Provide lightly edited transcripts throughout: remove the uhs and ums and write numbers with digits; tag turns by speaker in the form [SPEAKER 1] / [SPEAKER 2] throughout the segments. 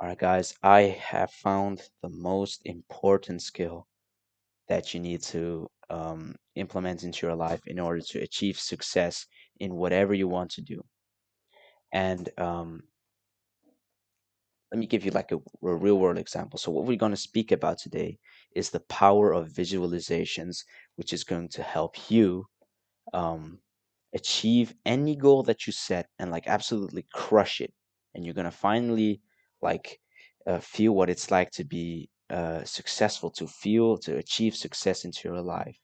[SPEAKER 1] All right, guys, I have found the most important skill that you need to implement into your life in order to achieve success in whatever you want to do. And let me give you like a real world example. So, what we're going to speak about today is the power of visualizations, which is going to help you um, achieve any goal that you set and like absolutely crush it. And you're gonna finally like feel what it's like to be successful, to achieve success into your life.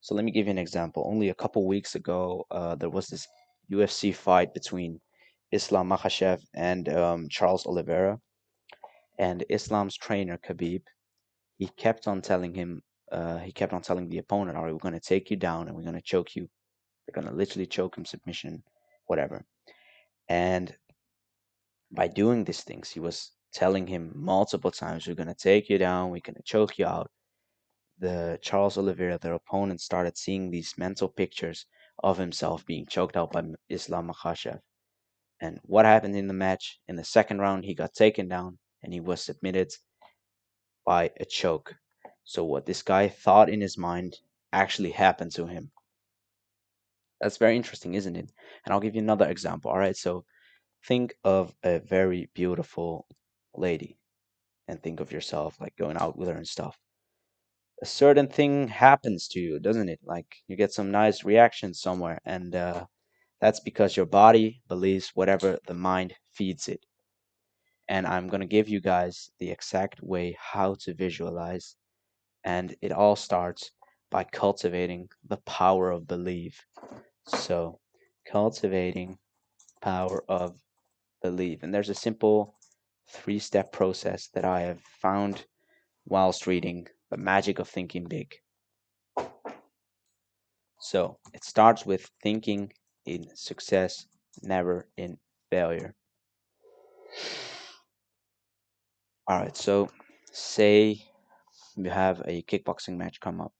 [SPEAKER 1] So let me give you an example. Only a couple weeks ago, there was this UFC fight between Islam Makhachev and Charles Oliveira, and Islam's trainer Khabib. He kept on telling the opponent, "All right, we're going to take you down and we're going to choke you. They're going to literally choke him, submission, whatever." And by doing these things, he was telling him multiple times, "We're going to take you down, we're going to choke you out." The Charles Oliveira, their opponent, started seeing these mental pictures of himself being choked out by Islam Makhachev. And what happened in the match? In the second round, he got taken down and he was submitted by a choke. So, what this guy thought in his mind actually happened to him. That's very interesting, isn't it? And I'll give you another example. All right. So, think of a very beautiful lady and think of yourself like going out with her and stuff. A certain thing happens to you, doesn't it? Like you get some nice reactions somewhere, and that's because your body believes whatever the mind feeds it. And I'm going to give you guys the exact way how to visualize, and it all starts by cultivating the power of belief. So, cultivating power of belief. And there's a simple three-step process that I have found whilst reading The Magic of Thinking Big. So it starts with thinking in success, never in failure. All right, so say you have a kickboxing match come up.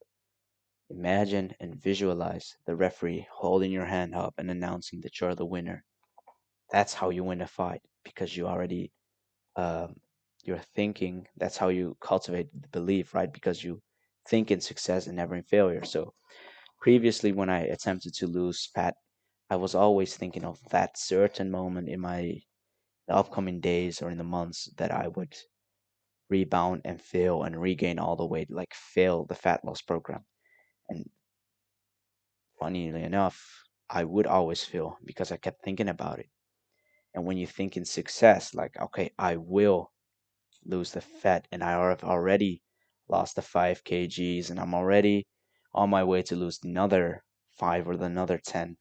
[SPEAKER 1] Imagine and visualize the referee holding your hand up and announcing that you're the winner. That's how you win a fight because you already um, you're thinking. That's how you cultivate the belief, right? Because you think in success and never in failure. So previously, when I attempted to lose fat, I was always thinking of that certain moment in my upcoming days or in the months that I would rebound and fail and regain all the weight, like fail the fat loss program. And funnily enough, I would always fail because I kept thinking about it. And when you think in success, like, okay, I will lose the fat and I have already lost the 5 kgs and I'm already on my way to lose another 5 or another 10.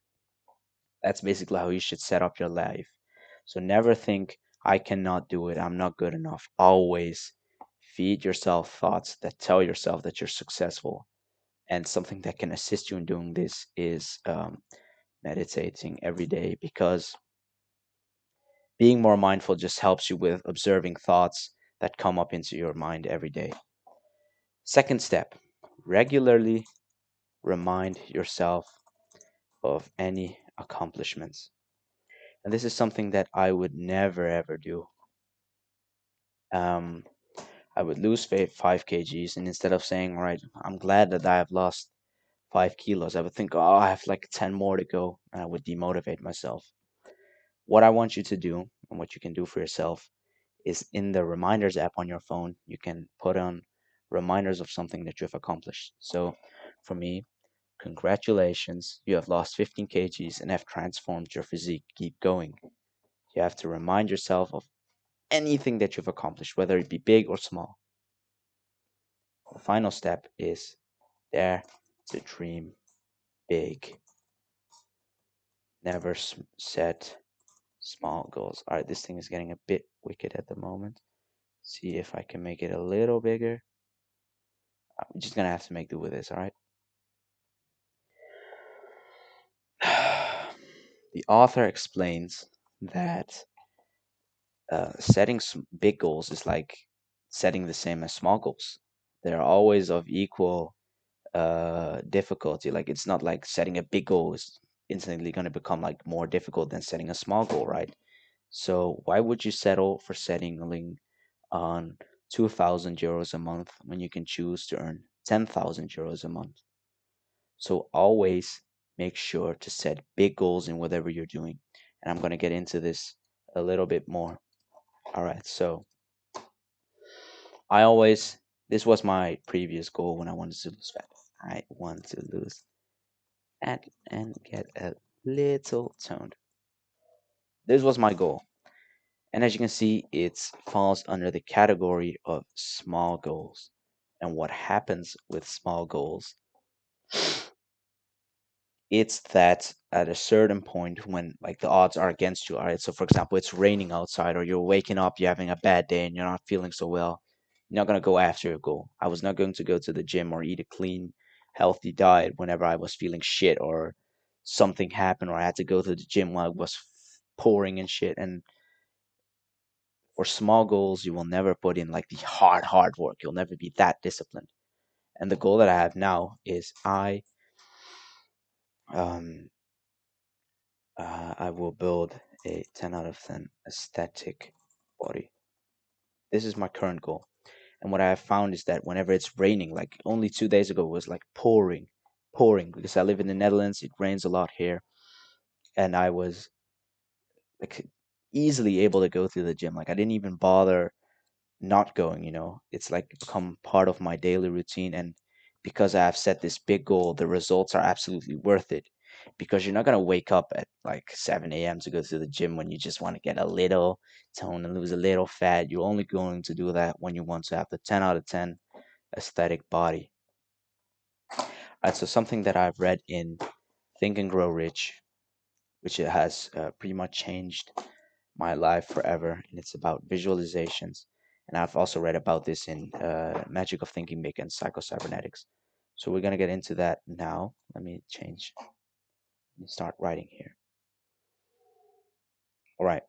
[SPEAKER 1] That's basically how you should set up your life. So never think, I cannot do it, I'm not good enough. Always feed yourself thoughts that tell yourself that you're successful. And something that can assist you in doing this is meditating every day because being more mindful just helps you with observing thoughts that come up into your mind every day. Second step, regularly remind yourself of any accomplishments. And this is something that I would never ever do. Um, I would lose 5 kgs, and instead of saying, "All right, I'm glad that I have lost 5 kilos," I would think, "Oh, I have like 10 more to go," and I would demotivate myself. What I want you to do, and what you can do for yourself, is in the reminders app on your phone, you can put on reminders of something that you've accomplished. So for me, congratulations, you have lost 15 kgs and have transformed your physique. Keep going. You have to remind yourself of anything that you've accomplished, whether it be big or small. The final step is dare to dream big. Never set small goals. All right, this thing is getting a bit wicked at the moment. See if I can make it a little bigger. I'm just gonna have to make do with this, all right? The author explains that setting big goals is like setting the same as small goals. They're always of equal difficulty. Like it's not like setting a big goal is instantly going to become like more difficult than setting a small goal, right? So why would you settle for settling on 2,000 euros a month when you can choose to earn 10,000 euros a month? So always make sure to set big goals in whatever you're doing. And I'm going to get into this a little bit more. All right. So I always, this was my previous goal when I wanted to lose fat. I want to lose fat and get a little toned. This was my goal. And as you can see, it falls under the category of small goals. And what happens with small goals, it's that at a certain point when like the odds are against you, all right? So for example, it's raining outside or you're waking up, you're having a bad day and you're not feeling so well, you're not going to go after your goal. I was not going to go to the gym or eat a clean, healthy diet whenever I was feeling shit or something happened or I had to go to the gym while it was pouring and shit. And for small goals, you will never put in like the hard work. You'll never be that disciplined. And the goal that I have now is um I will build a 10 out of 10 aesthetic body. This is my current goal. And what I have found is that whenever it's raining, like only 2 days ago, it was like pouring, because I live in the Netherlands. It rains a lot here. And I was like easily able to go through the gym. Like I didn't even bother not going. It's like become part of my daily routine. And because I have set this big goal, the results are absolutely worth it. Because you're not going to wake up at like 7 a.m. to go to the gym when you just want to get a little tone and lose a little fat. You're only going to do that when you want to have the 10 out of 10 aesthetic body. All right, so something that I've read in Think and Grow Rich, which it has pretty much changed my life forever, and it's about visualizations. And I've also read about this in Magic of Thinking Big and Psycho-Cybernetics. So we're gonna get into that now. Let me change. Let me start writing here. All right.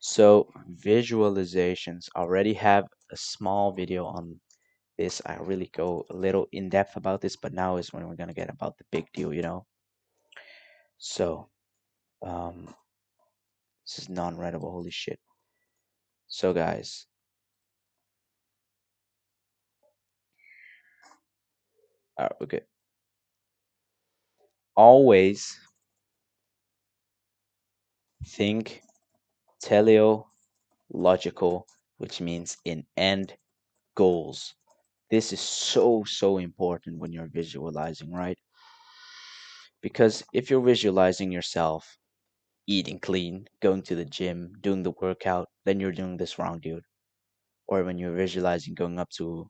[SPEAKER 1] So visualizations. I already have a small video on this. I really go a little in depth about this, but now is when we're gonna get about the big deal. So this is non-readable. Holy shit. So guys, okay. Always think teleological, which means in end goals. This is so important when you're visualizing, right? Because if you're visualizing yourself eating clean, going to the gym, doing the workout, then you're doing this wrong, dude. Or when you're visualizing going up to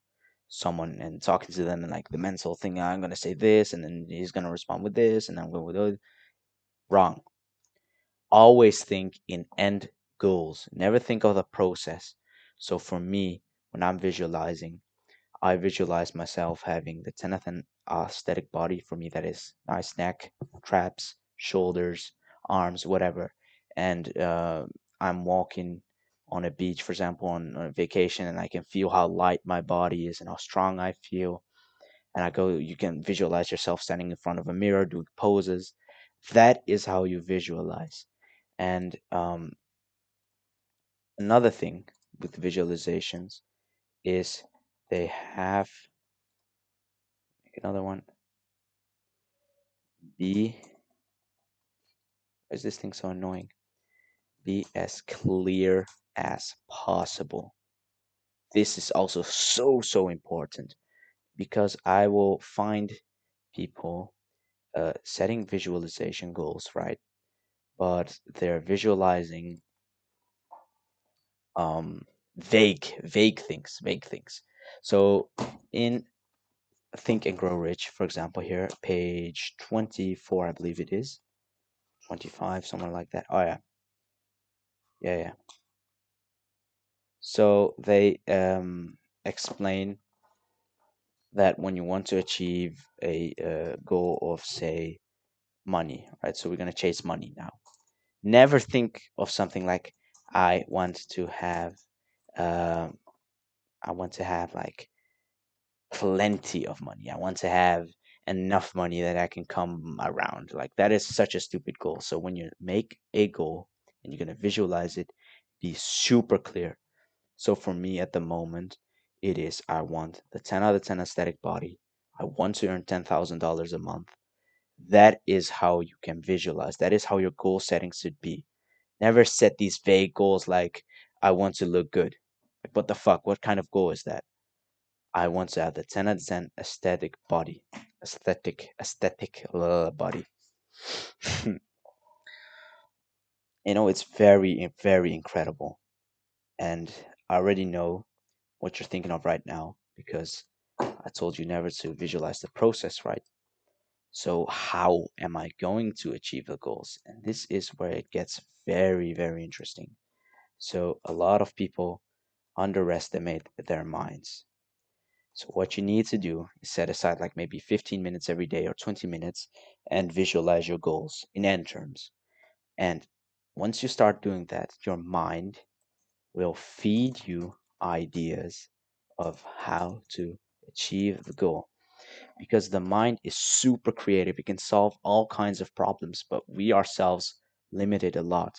[SPEAKER 1] someone and talking to them and like the mental thing, I'm gonna say this and then he's gonna respond with this and I'm going with it. Wrong. Always think in end goals. Never think of the process. So for me, when I'm visualizing, I visualize myself having the 10th and aesthetic body. For me, that is nice neck, traps, shoulders, arms, whatever. And I'm walking on a beach, for example, on a vacation, and I can feel how light my body is and how strong I feel. And you can visualize yourself standing in front of a mirror doing poses. That is how you visualize. And another thing with visualizations is they have another one. Be Why is this thing so annoying? Be as clear as possible. This is also so important because I will find people setting visualization goals, right? But they're visualizing um, vague things. So in Think and Grow Rich, for example, here, page 24, I believe it is, 25, somewhere like that. Oh, yeah. Yeah, yeah. So they explain that when you want to achieve a goal of, say, money, right? So we're going to chase money now. Never think of something like, I want to have, um, I want to have like plenty of money. I want to have enough money that I can come around. Like that is such a stupid goal. So when you make a goal and you're going to visualize it be super clear. So for me at the moment, it is I want the 10 out of 10 aesthetic body. I want to earn $10,000 a month. That is how you can visualize. That is how your goal setting should be. Never set these vague goals like I want to look good. Like what the fuck? What kind of goal is that? I want to have the 10 out of 10 aesthetic body. Aesthetic body. It's very, very incredible. And I already know what you're thinking of right now because I told you never to visualize the process, right? So, how am I going to achieve the goals? And this is where it gets very, very interesting. So, a lot of people underestimate their minds. So, what you need to do is set aside like maybe 15 minutes every day or 20 minutes and visualize your goals in end terms. And once you start doing that, your mind will feed you ideas of how to achieve the goal because the mind is super creative. It can solve all kinds of problems, but we ourselves limit it a lot.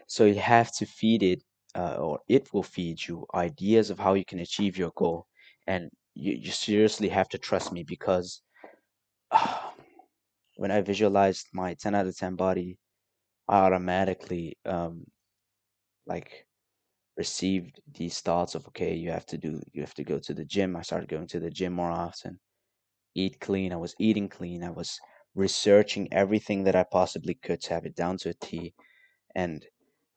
[SPEAKER 1] So you have to feed it, or it will feed you ideas of how you can achieve your goal. And you seriously have to trust me because when I visualized my 10 out of 10 body, I automatically like received these thoughts of okay, you have to go to the gym. I started going to the gym more often, eat clean. I was eating clean. I was researching everything that I possibly could to have it down to a T. And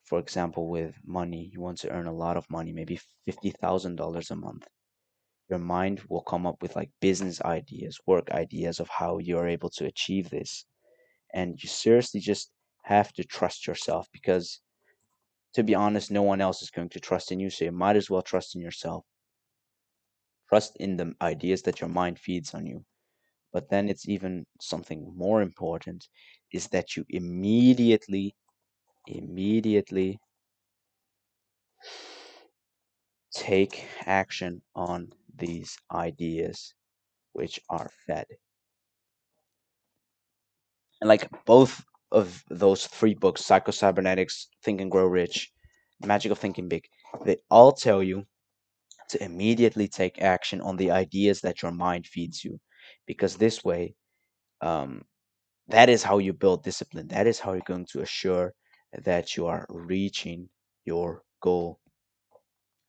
[SPEAKER 1] for example, with money, you want to earn a lot of money, maybe $50,000 a month. Your mind will come up with like business ideas, work ideas of how you're able to achieve this. And you seriously just have to trust yourself because, to be honest, no one else is going to trust in you. So you might as well trust in yourself. Trust in the ideas that your mind feeds on you. But then it's even something more important is that you immediately take action on these ideas which are fed. And like both of those three books, Psycho Cybernetics, Think and Grow Rich, Magic of Thinking Big, they all tell you to immediately take action on the ideas that your mind feeds you. Because this way, um, that is how you build discipline. That is how you're going to assure that you are reaching your goal.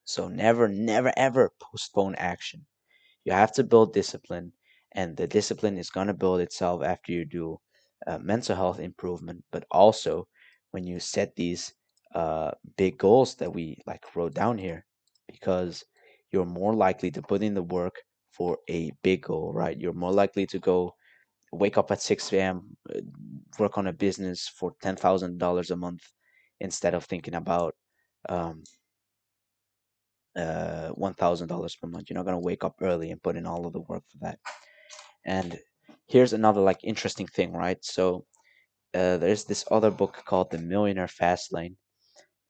[SPEAKER 1] So never, never, ever postpone action. You have to build discipline, and the discipline is going to build itself after you do mental health improvement, but also when you set these big goals that we like wrote down here, because you're more likely to put in the work for a big goal, right? You're more likely to go wake up at 6 a.m., work on a business for $10,000 a month instead of thinking about um, $1,000 per month. You're not going to wake up early and put in all of the work for that. And here's another like interesting thing, right? So there's this other book called The Millionaire Fast Lane,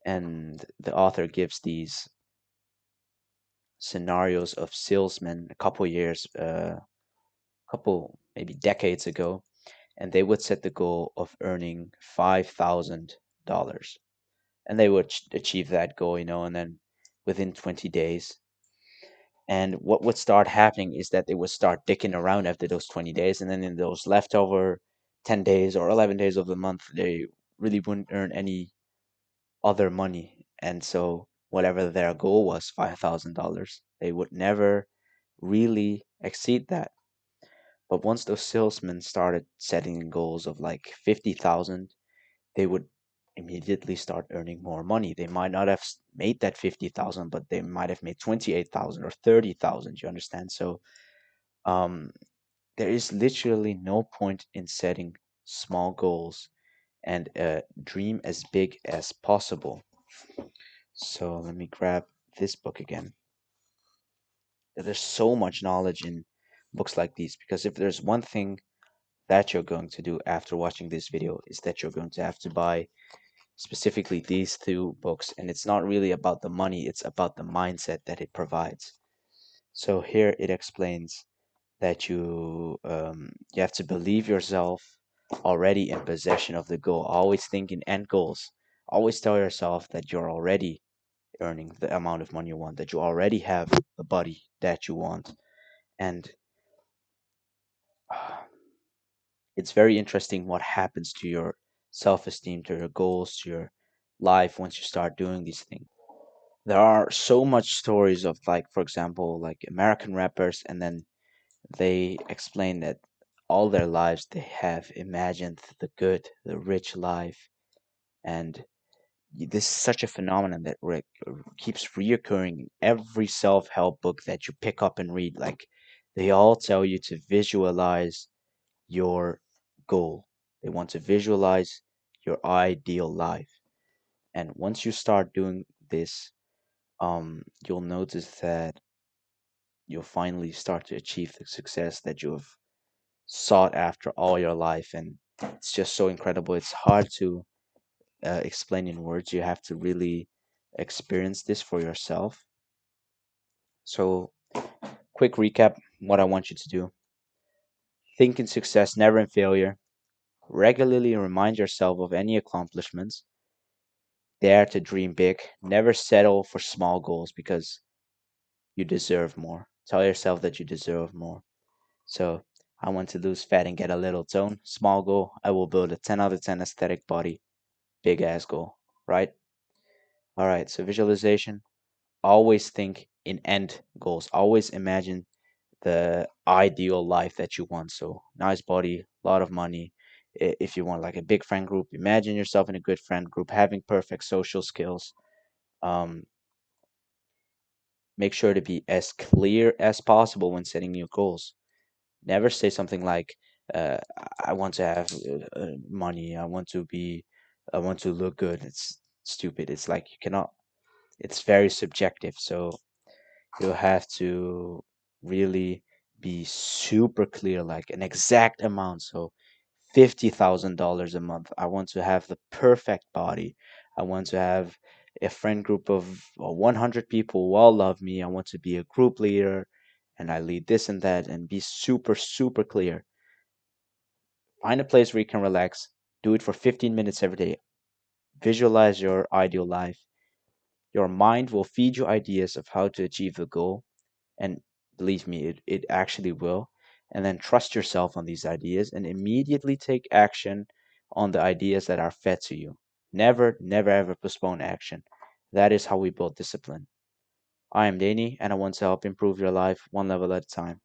[SPEAKER 1] and the author gives these scenarios of salesmen a couple years, couple maybe decades ago, and they would set the goal of earning $5,000, and they would achieve that goal, and then within 20 days. And what would start happening is that they would start dicking around after those 20 days, and then in those leftover 10 days or 11 days of the month, they really wouldn't earn any other money. And so, whatever their goal was, $5,000, they would never really exceed that. But once those salesmen started setting goals of like 50,000, they would immediately start earning more money. They might not have made that 50,000, but they might have made 28,000 or 30,000, you understand? So, um, there is literally no point in setting small goals and dream as big as possible. So let me grab this book again. There's so much knowledge in books like these because if there's one thing that you're going to do after watching this video is that you're going to have to buy specifically these two books, and it's not really about the money, it's about the mindset that it provides. So here it explains that you have to believe yourself, already in possession of the goal. Always think in end goals. Always tell yourself that you're already earning the amount of money you want, that you already have the body that you want. And uh, it's very interesting what happens to your self esteem, to your goals, to your life once you start doing these things. There are so much stories of, like, for example, like American rappers, and then they explain that all their lives they have imagined the good, the rich life, and this is such a phenomenon that keeps reoccurring in every self-help book that you pick up and read. Like, they all tell you to visualize your goal. They want to visualize your ideal life. And once you start doing this, you'll notice that you'll finally start to achieve the success that you have sought after all your life. And it's just so incredible. It's hard to explain in words. You have to really experience this for yourself. So, quick recap what I want you to do: think in success, never in failure. Regularly remind yourself of any accomplishments. Dare to dream big. Never settle for small goals because you deserve more. Tell yourself that you deserve more. So, I want to lose fat and get a little tone. Small goal. I will build a 10 out of 10 aesthetic body. Big ass goal, right? All right, so visualization. Always think in end goals. Always imagine the ideal life that you want. So, nice body, a lot of money. If you want like a big friend group, imagine yourself in a good friend group, having perfect social skills. Um, Make sure to be as clear as possible when setting new goals. Never say something like, "I want to have money. I want to look good." It's stupid. It's like you cannot. It's very subjective. So you'll have to really be super clear, like an exact amount. So $50,000 a month. I want to have the perfect body. I want to have a friend group of 100 people who all love me. I want to be a group leader and I lead this and that, and be super, super clear. Find a place where you can relax. Do it for 15 minutes every day. Visualize your ideal life. Your mind will feed you ideas of how to achieve the goal. And believe me, it actually will. And then trust yourself on these ideas and immediately take action on the ideas that are fed to you. Never, never, ever postpone action. That is how we build discipline. I am Danny, and I want to help improve your life one level at a time.